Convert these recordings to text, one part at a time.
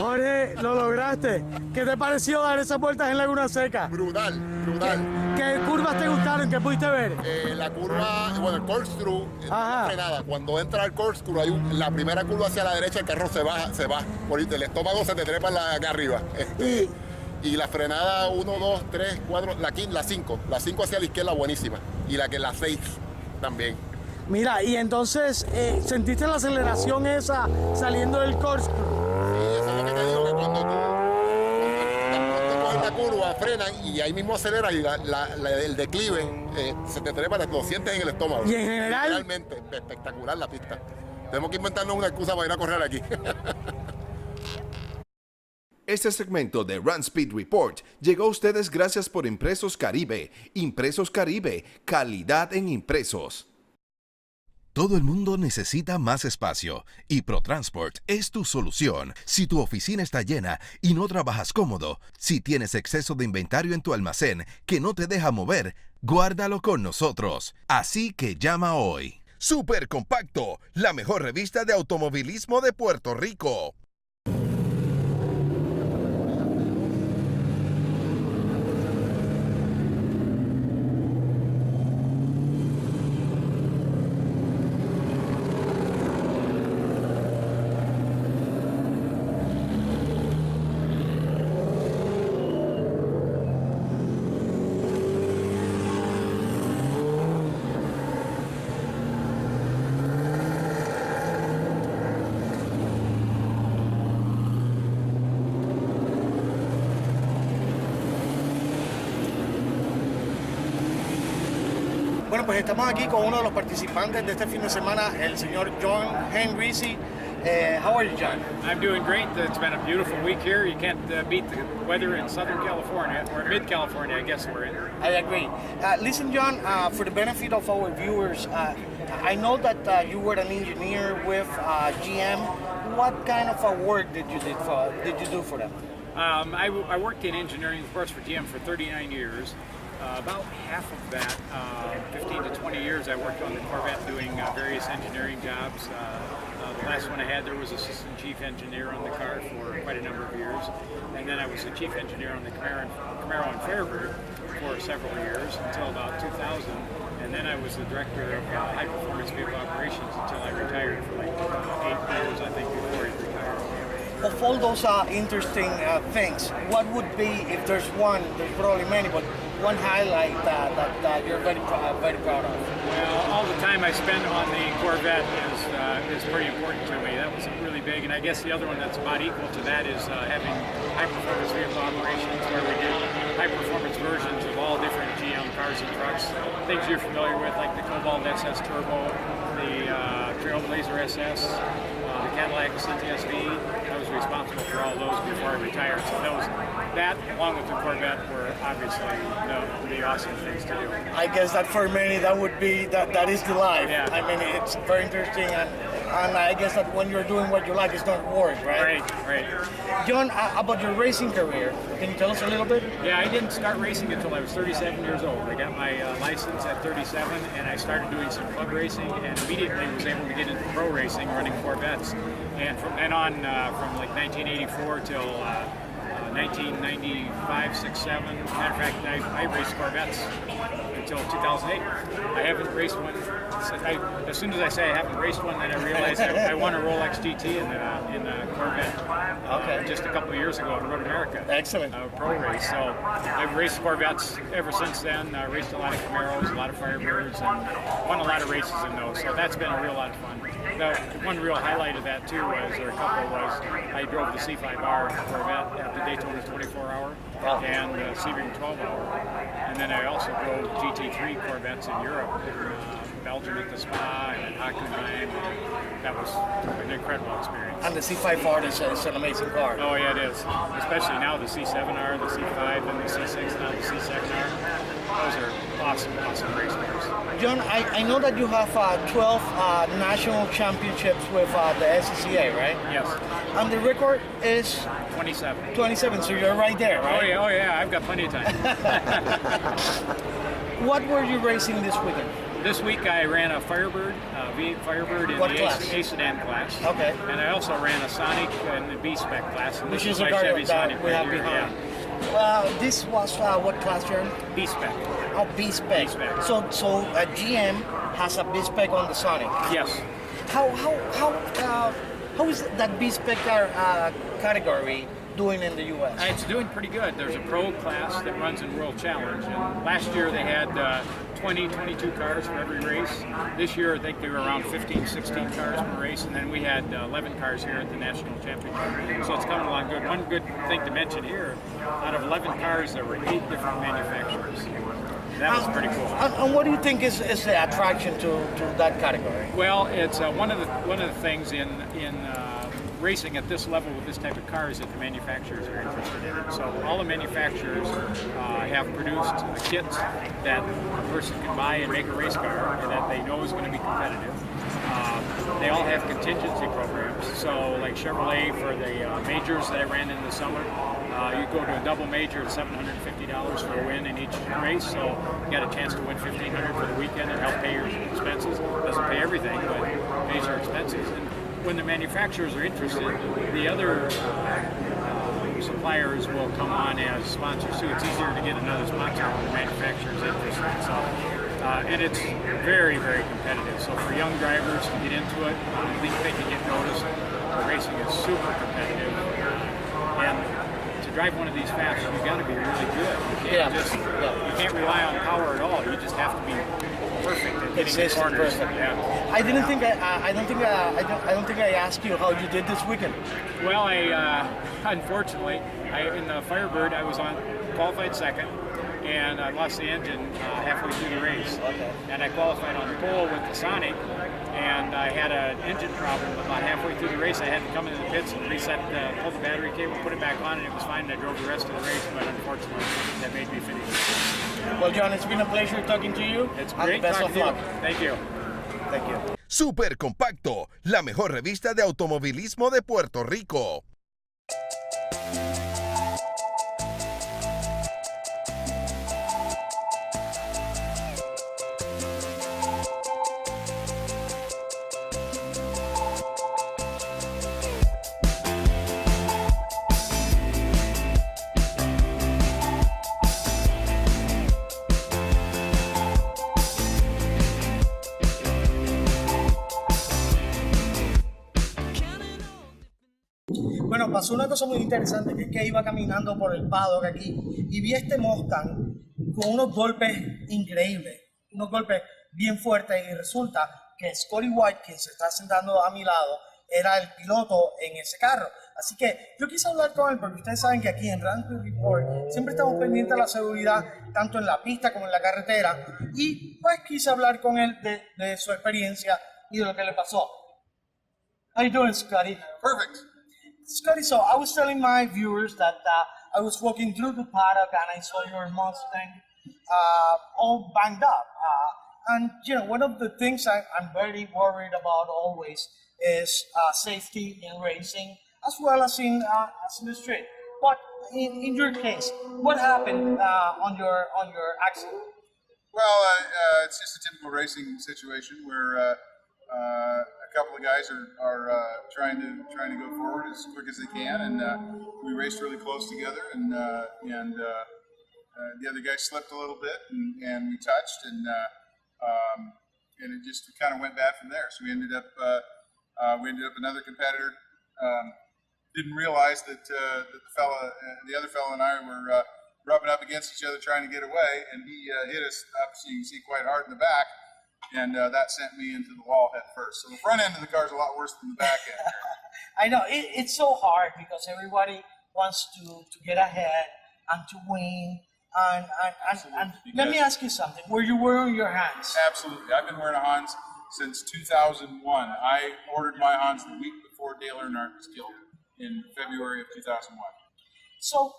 Jorge, lo lograste. ¿Qué te pareció dar esas vueltas en Laguna Seca? Brutal, brutal. ¿Qué curvas te gustaron? ¿Qué pudiste ver? La curva, bueno, el corkscrew, la frenada. Cuando entra el corkscrew, la primera curva hacia la derecha, el carro se va. Por el estómago se te trepa acá arriba. Y la frenada 1, 2, 3, 4, la 5. La 5 hacia la izquierda, buenísima. Y la 6 también. Mira, y entonces, ¿sentiste la aceleración esa saliendo del corkscrew? Sí, eso es lo que te digo, que cuando tú coges la curva, frenan y ahí mismo aceleras y el declive se te trepa, lo sientes en el estómago. Y en general... Realmente, espectacular la pista. Tenemos que inventarnos una excusa para ir a correr aquí. Este segmento de Raanspeed Report llegó a ustedes gracias por Impresos Caribe. Impresos Caribe, calidad en impresos. Todo el mundo necesita más espacio y ProTransport es tu solución. Si tu oficina está llena y no trabajas cómodo, si tienes exceso de inventario en tu almacén que no te deja mover, guárdalo con nosotros. Así que llama hoy. Super Compacto, la mejor revista de automovilismo de Puerto Rico. Bueno, pues estamos aquí con uno de los participantes de este fin de semana, el señor John Henry. How are you, John? I'm doing great. It's been a beautiful week here. You can't beat the weather in Southern California, or mid-California, I guess we're in. I agree. Listen, John, for the benefit of our viewers, I know that you were an engineer with GM. What kind of work did you do for them? I worked in engineering, of course, for GM for 39 years. About half of that, 15 to 20 years, I worked on the Corvette doing various engineering jobs. The last one I had there was assistant chief engineer on the car for quite a number of years. And then I was the chief engineer on the Camaro and Fairburn for several years until about 2000. And then I was the director of high performance vehicle operations until I retired for like 8 years, I think, before I retired. Of all those interesting things, what would be, if there's one, there's probably many, but one highlight that you're very proud of? Well, all the time I spend on the Corvette is pretty important to me. That was really big, and I guess the other one that's about equal to that is having high-performance vehicle operations, where we did high-performance versions of all different GM cars and trucks. Things you're familiar with, like the Cobalt SS Turbo, the Trailblazer SS, the Cadillac CTSV. I was responsible for all those before I retired. So that, along with the Corvette, were obviously the awesome things to do. I guess that for many that is the life. Yeah. I mean, it's very interesting, and I guess that when you're doing what you like, it's not work, right? Right. John, about your racing career, can you tell us a little bit? Yeah, I didn't start racing until I was 37 years old. I got my license at 37, and I started doing some club racing, and immediately was able to get into pro racing, running Corvettes. And from then on, from like 1984 till 1995, 6, 7. Matter of fact, I raced Corvettes until 2008. I haven't raced one. As soon as I say I haven't raced one, then I realize I won a Rolex GT in a Corvette. Just a couple of years ago at Road America. Excellent. A pro race. So I've raced Corvettes ever since then. I raced a lot of Camaros, a lot of Firebirds, and won a lot of races in those. So that's been a real lot of fun. The one real highlight of that too was, or a couple was, I drove the C5R Corvette at the Daytona 24-hour and the Sebring 12-hour. And then I also drove GT3 Corvettes in Europe, Belgium at the Spa and at Hockenheim. That was an incredible experience. And the C5R is an amazing car. Oh yeah, it is. Especially now the C7R, the C5, and the C6, now the C7R. Those are awesome race cars. John, I know that you have 12 national championships with the SCCA, right? Yes. And the record is 27. 27, so you're right there, right? Oh yeah, I've got plenty of time. What were you racing this weekend? This week I ran a Firebird, V8 Firebird in What the class? A sedan class. Okay. And I also ran a Sonic in the B spec class. And Which this is a my car Chevy that Sonic we have right here. behind. Yeah. Well, this was what class you're in? B spec. Oh, B spec. B-spec. So GM has a B spec on the Sonic. Yes. How is that B spec category doing in the U.S.? It's doing pretty good. There's a pro class that runs in World Challenge, and last year they had 22 cars for every race. This year I think they were around 15, 16 cars per race, and then we had 11 cars here at the National Championship. So it's coming along good. One good thing to mention here, out of 11 cars there were 8 different manufacturers. That was pretty cool. And what do you think is the attraction to that category? Well, it's one of the things in racing at this level with this type of car is that the manufacturers are interested in it. So all the manufacturers have produced kits that a person can buy and make a race car and that they know is going to be competitive. They all have contingency programs. So like Chevrolet for the majors that I ran in the summer, you go to a double major at $750 for a win in each race. So you got a chance to win $1,500 for the weekend and help pay your expenses. Doesn't pay everything, but pays your expenses. And when the manufacturers are interested, the other suppliers will come on as sponsors too. It's easier to get another sponsor when the manufacturer is interested. So, and it's very, very competitive. So for young drivers to get into it, I think they can get noticed. The racing is super competitive, and to drive one of these fast, you got to be really good. You can't rely on power at all. You just have to be perfect at hitting the corners. Yeah. I don't think I asked you how you did this weekend. Well, unfortunately, in the Firebird, I was qualified second, and I lost the engine halfway through the race. Okay. And I qualified on the pole with the Sonic, and I had an engine problem about halfway through the race. I had to come into the pits and pull the battery cable, put it back on, and it was fine. And I drove the rest of the race, but unfortunately, that made me finish. Well, John, it's been a pleasure talking to you. It's great best talking of luck. to you. Thank you. Thank you. Super Compacto, la mejor revista de automovilismo de Puerto Rico. Bueno, pasó una cosa muy interesante, que es que iba caminando por el paddock aquí y vi este Mustang con unos golpes increíbles, unos golpes bien fuertes, y resulta que Scotty White, quien se está sentando a mi lado, era el piloto en ese carro. Así que yo quise hablar con él porque ustedes saben que aquí en Raanspeed Report siempre estamos pendientes de la seguridad, tanto en la pista como en la carretera, y pues quise hablar con él de su experiencia y de lo que le pasó. How you doing, Scotty? Perfect. Scotty, so I was telling my viewers that I was walking through the paddock and I saw your Mustang all banged up. And you know, one of the things I'm very worried about always is safety in racing, as well as in the street. But in your case, what happened on your accident? Well, it's just a typical racing situation where a couple of guys are trying to go forward as quick as they can, and we raced really close together, and the other guy slipped a little bit, and we touched, and it just kind of went bad from there. So we ended up another competitor didn't realize that the other fella and I were rubbing up against each other trying to get away, and he hit us up, so you can see, quite hard in the back. And that sent me into the wall head first. So the front end of the car is a lot worse than the back end. I know, it's so hard because everybody wants to get ahead and to win. And let me ask you something. Were you wearing your Hans? Absolutely. I've been wearing a Hans since 2001. I ordered my Hans the week before Dale Earnhardt was killed in February of 2001. So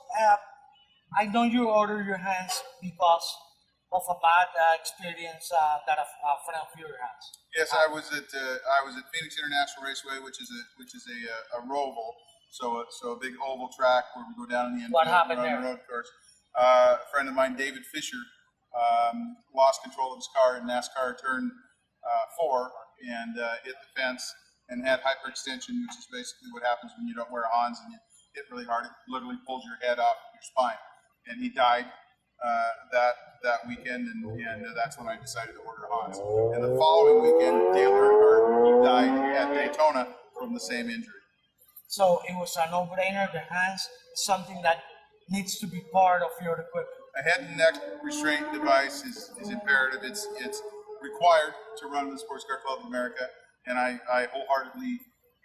I know you ordered your Hans because of a bad experience that a friend of yours has. Yes, I was at Phoenix International Raceway, which is a roval, so a big oval track where we go down in the infield. What happened and there? run the road course. A friend of mine, David Fisher, lost control of his car in NASCAR turn 4 and hit the fence and had hyperextension, which is basically what happens when you don't wear Hans and you hit really hard. It literally pulls your head off your spine. And he died that weekend, and that's when I decided to order Hans. And the following weekend, Dale Earnhardt died at Daytona from the same injury. So it was a no-brainer. The Hans is something that needs to be part of your equipment. A head and neck restraint device is imperative. It's required to run the Sports Car Club of America, and I wholeheartedly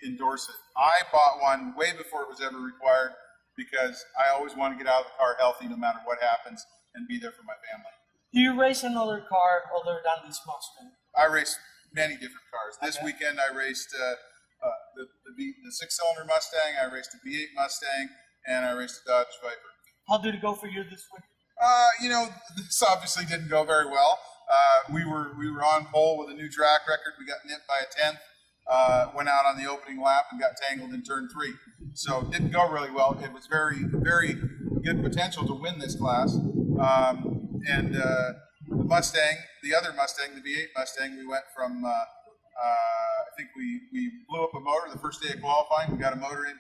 endorse it. I bought one way before it was ever required because I always want to get out of the car healthy no matter what happens and be there for my family. Do you race another car other than this Mustang? I race many different cars. This weekend I raced the six-cylinder Mustang, I raced a V8 Mustang, and I raced a Dodge Viper. How did it go for you this week? This obviously didn't go very well. We were on pole with a new track record. We got nipped by a tenth. Went out on the opening lap and got tangled in turn 3. So it didn't go really well. It was very, very good potential to win this class. The Mustang, the other Mustang, the V8 Mustang, we went from, I think we blew up a motor the first day of qualifying. We got a motor in,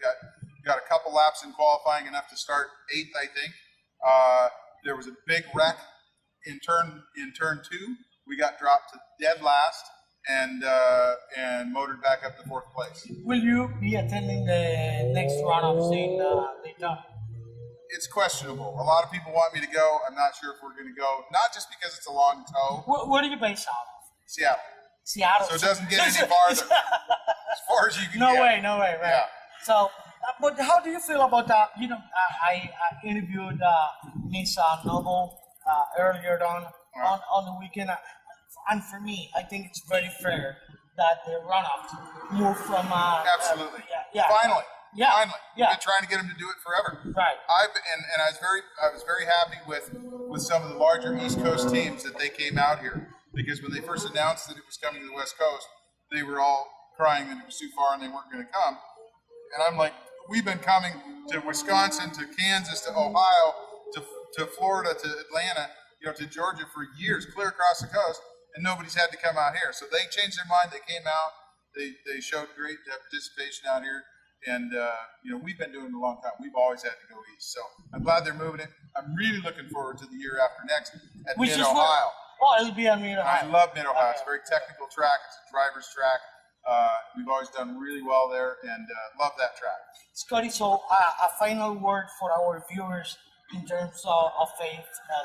got a couple laps in qualifying, enough to start 8th, I think. There was a big wreck in turn 2. We got dropped to dead last and motored back up to 4th place. Will you be attending the next runoffs in Daytona? It's questionable. A lot of people want me to go. I'm not sure if we're going to go. Not just because it's a long tow. Where are you based out of? Seattle. Seattle. So it doesn't get any farther. As far as you can No get. way, right? Yeah. So, but how do you feel about that? I interviewed Miss Noble earlier on the weekend, and for me, I think it's very fair that the runoffs move from. Absolutely. Finally. Yeah. Finally. Yeah. We've been trying to get them to do it forever. Right. I was very happy with some of the larger East Coast teams that they came out here, because when they first announced that it was coming to the West Coast, they were all crying that it was too far and they weren't going to come. And I'm like, we've been coming to Wisconsin, to Kansas, to Ohio, to Florida, to Atlanta, to Georgia for years, clear across the coast, and nobody's had to come out here. So they changed their mind. They came out. They showed great participation out here. And, we've been doing it a long time. We've always had to go east. So I'm glad they're moving it. I'm really looking forward to the year after next at Mid-Ohio. It'll be at Mid-Ohio. I love Mid-Ohio. It's a very technical track. It's a driver's track. We've always done really well there, and love that track. Scotty, so a final word for our viewers in terms of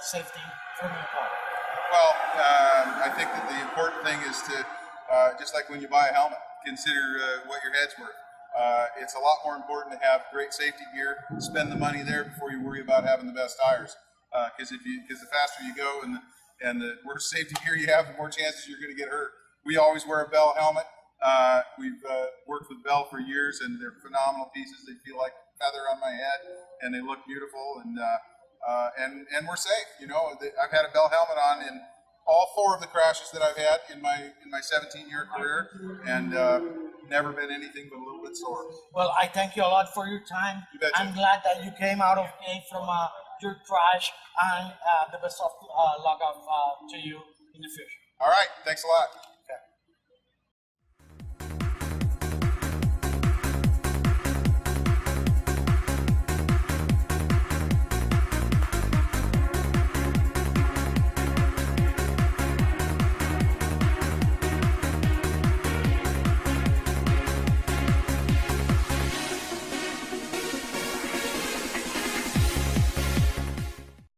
safety from your part. Well, I think that the important thing is to, just like when you buy a helmet, consider what your head's worth. It's a lot more important to have great safety gear, spend the money there before you worry about having the best tires. Because the faster you go and the worse safety gear you have, the more chances you're going to get hurt. We always wear a Bell helmet. We've worked with Bell for years, and they're phenomenal pieces. They feel like a feather on my head, and they look beautiful, and we're safe. I've had a Bell helmet on in all 4 of the crashes that I've had in my 17-year career, and never been anything but a little bit sore. Well, I thank you a lot for your time. You betcha. I'm glad that you came out okay from your crash, and the best of luck to you in the future. All right, thanks a lot.